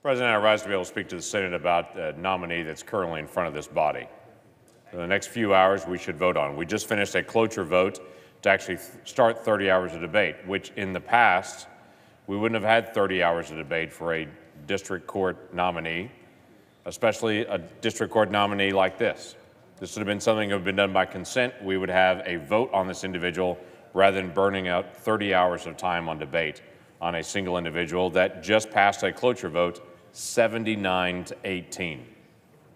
President, I rise to be able to speak to the Senate about a nominee that's currently in front of this body. In the next few hours, we should vote on. We just finished a cloture vote to actually start 30 hours of debate, which in the past, we wouldn't have had 30 hours of debate for a district court nominee, especially a district court nominee like this. This would have been something that would have been done by consent. We would have a vote on this individual rather than burning out 30 hours of time on debate on a single individual that just passed a cloture vote 79-18.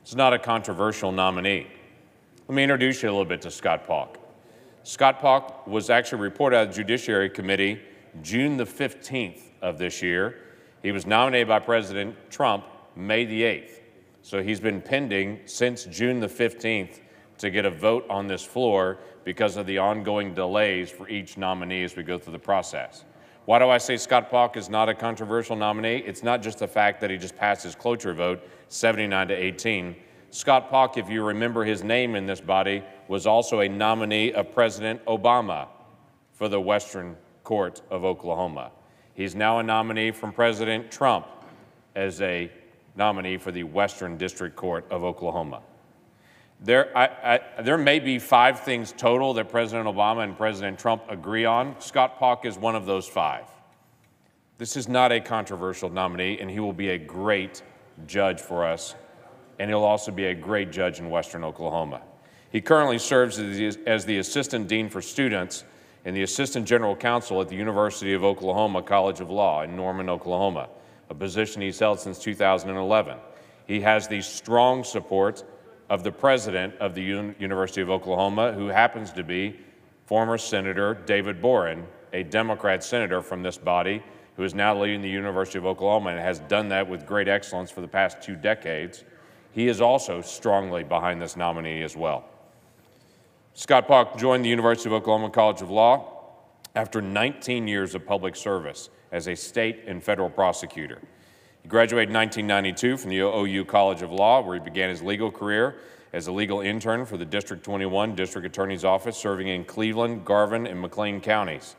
It's not a controversial nominee. Let me introduce you a little bit to Scott Palk. Scott Palk was actually reported out of the Judiciary Committee June the 15th of this year. He was nominated by President Trump May the 8th. So he's been pending since June the 15th to get a vote on this floor because of the ongoing delays for each nominee as we go through the process. Why do I say Scott Palk is not a controversial nominee? It's not just the fact that he just passed his cloture vote 79-18. Scott Palk, if you remember his name in this body, was also a nominee of President Obama for the Western Court of Oklahoma. He's now a nominee from President Trump as a nominee for the Western District Court of Oklahoma. There may be 5 things total that President Obama and President Trump agree on. Scott Palk is one of those 5. This is not a controversial nominee, and he will be a great judge for us, and he'll also be a great judge in Western Oklahoma. He currently serves as the Assistant Dean for Students and the Assistant General Counsel at the University of Oklahoma College of Law in Norman, Oklahoma, a position he's held since 2011. He has the strong support of the president of the University of Oklahoma, who happens to be former Senator David Boren, a Democrat senator from this body, who is now leading the University of Oklahoma and has done that with great excellence for the past 2 decades. He is also strongly behind this nominee as well. Scott Palk joined the University of Oklahoma College of Law after 19 years of public service as a state and federal prosecutor. He graduated in 1992 from the OU College of Law, where he began his legal career as a legal intern for the District 21 District Attorney's Office, serving in Cleveland, Garvin, and McLean counties.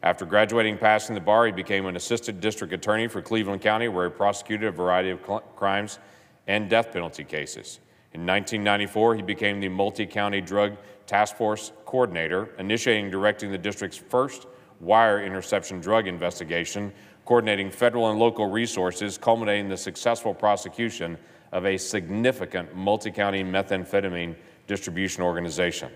After graduating and passing the bar, he became an assistant district attorney for Cleveland County, where he prosecuted a variety of crimes and death penalty cases. In 1994, he became the multi-county drug task force coordinator, initiating and directing the district's first wire interception drug investigation, coordinating federal and local resources, culminating in the successful prosecution of a significant multi-county methamphetamine distribution organization.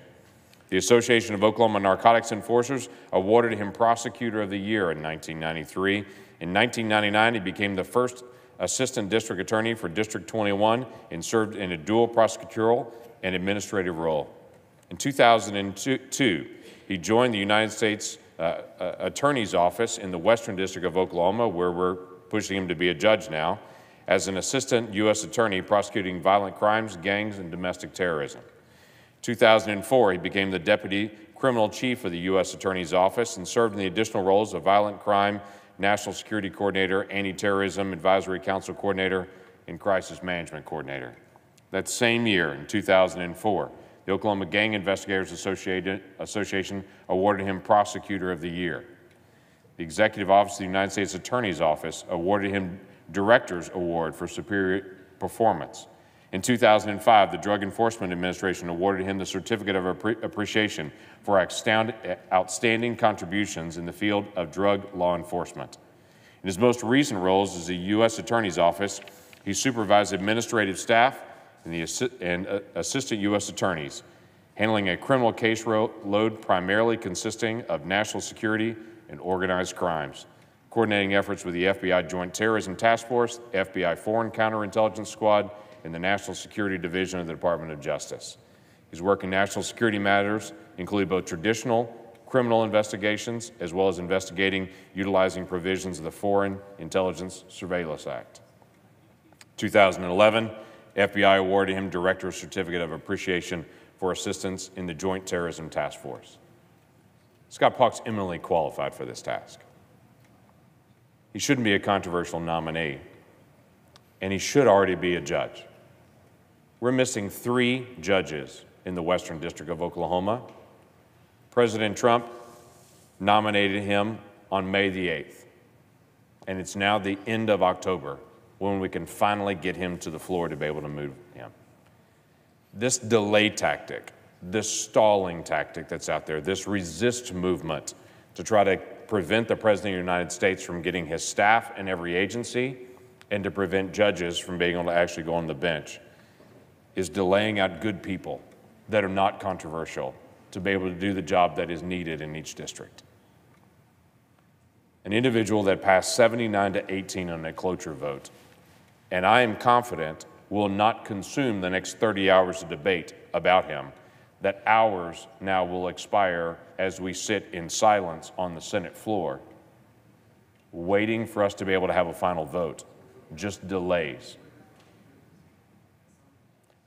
The Association of Oklahoma Narcotics Enforcers awarded him Prosecutor of the Year in 1993. In 1999, he became the first Assistant District Attorney for District 21 and served in a dual prosecutorial and administrative role. In 2002, he joined the United States Attorney's Office in the Western District of Oklahoma, where we're pushing him to be a judge now, as an assistant U.S. attorney prosecuting violent crimes, gangs, and domestic terrorism. In 2004, he became the deputy criminal chief of the U.S. Attorney's Office and served in the additional roles of violent crime, national security coordinator, anti-terrorism advisory council coordinator, and crisis management coordinator. That same year, in 2004, the Oklahoma Gang Investigators Association awarded him Prosecutor of the Year. The Executive Office of the United States Attorney's Office awarded him Director's Award for Superior Performance. In 2005, the Drug Enforcement Administration awarded him the Certificate of Appreciation for outstanding contributions in the field of drug law enforcement. In his most recent roles as the U.S. Attorney's Office, he supervised administrative staff and assistant U.S. attorneys, handling a criminal case load primarily consisting of national security and organized crimes, coordinating efforts with the FBI Joint Terrorism Task Force, FBI Foreign Counterintelligence Squad, and the National Security Division of the Department of Justice. His work in national security matters include both traditional criminal investigations as well as investigating utilizing provisions of the Foreign Intelligence Surveillance Act. 2011, FBI awarded him Director's Certificate of Appreciation for assistance in the Joint Terrorism Task Force. Scott Palk's eminently qualified for this task. He shouldn't be a controversial nominee, and he should already be a judge. We're missing 3 judges in the Western District of Oklahoma. President Trump nominated him on May the 8th, and it's now the end of October. when we can finally get him to the floor to be able to move him. This delay tactic, this stalling tactic that's out there, this resist movement to try to prevent the President of the United States from getting his staff in every agency and to prevent judges from being able to actually go on the bench, is delaying out good people that are not controversial to be able to do the job that is needed in each district. An individual that passed 79-18 on a cloture vote, and I am confident will not consume the next 30 hours of debate about him, that hours now will expire as we sit in silence on the Senate floor, waiting for us to be able to have a final vote, just delays.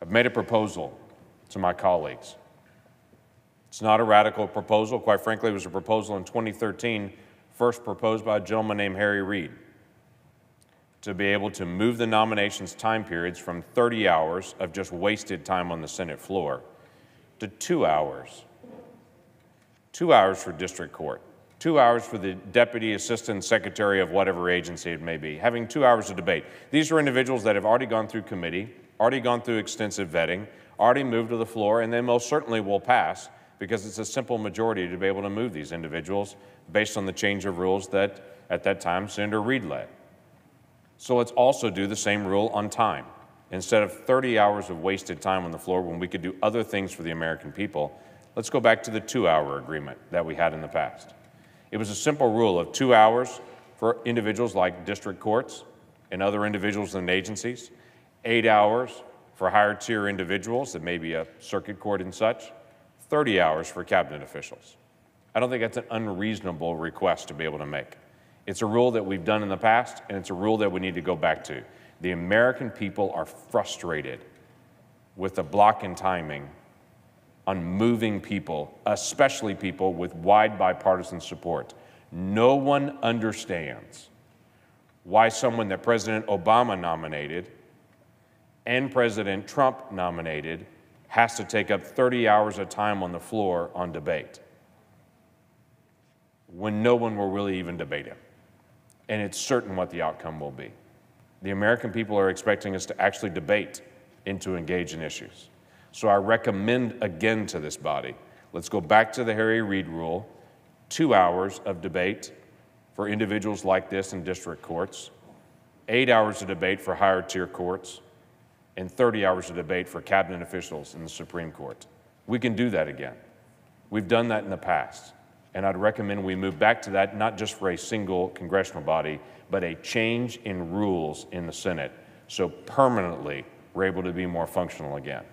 I've made a proposal to my colleagues. It's not a radical proposal. Quite frankly, it was a proposal in 2013, first proposed by a gentleman named Harry Reid, to be able to move the nominations time periods from 30 hours of just wasted time on the Senate floor to 2 hours. 2 hours for district court, 2 hours for the deputy assistant secretary of whatever agency it may be, having 2 hours of debate. These are individuals that have already gone through committee, already gone through extensive vetting, already moved to the floor, and they most certainly will pass because it's a simple majority to be able to move these individuals based on the change of rules that, at that time, Senator Reid led. So let's also do the same rule on time. Instead of 30 hours of wasted time on the floor when we could do other things for the American people, let's go back to the 2-hour agreement that we had in the past. It was a simple rule of 2 hours for individuals like district courts and other individuals in agencies, 8 hours for higher tier individuals that may be a circuit court and such, 30 hours for cabinet officials. I don't think that's an unreasonable request to be able to make. It's a rule that we've done in the past, and it's a rule that we need to go back to. The American people are frustrated with the block in timing on moving people, especially people with wide bipartisan support. No one understands why someone that President Obama nominated and President Trump nominated has to take up 30 hours of time on the floor on debate when no one will really even debate him. And it's certain what the outcome will be. The American people are expecting us to actually debate and to engage in issues. So I recommend again to this body, let's go back to the Harry Reid rule, 2 hours of debate for individuals like this in district courts, 8 hours of debate for higher tier courts, and 30 hours of debate for cabinet officials in the Supreme Court. We can do that again. We've done that in the past. And I'd recommend we move back to that, not just for a single congressional body, but a change in rules in the Senate so permanently we're able to be more functional again.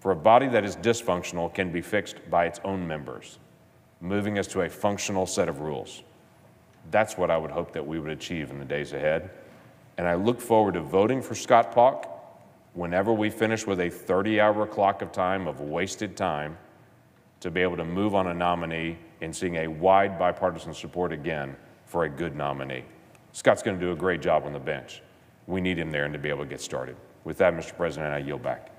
For a body that is dysfunctional can be fixed by its own members, moving us to a functional set of rules. That's what I would hope that we would achieve in the days ahead. And I look forward to voting for Scott Palk whenever we finish with a 30-hour clock of time of wasted time to be able to move on a nominee and seeing a wide bipartisan support again for a good nominee. Scott's going to do a great job on the bench. We need him there and to be able to get started. With that, Mr. President, I yield back.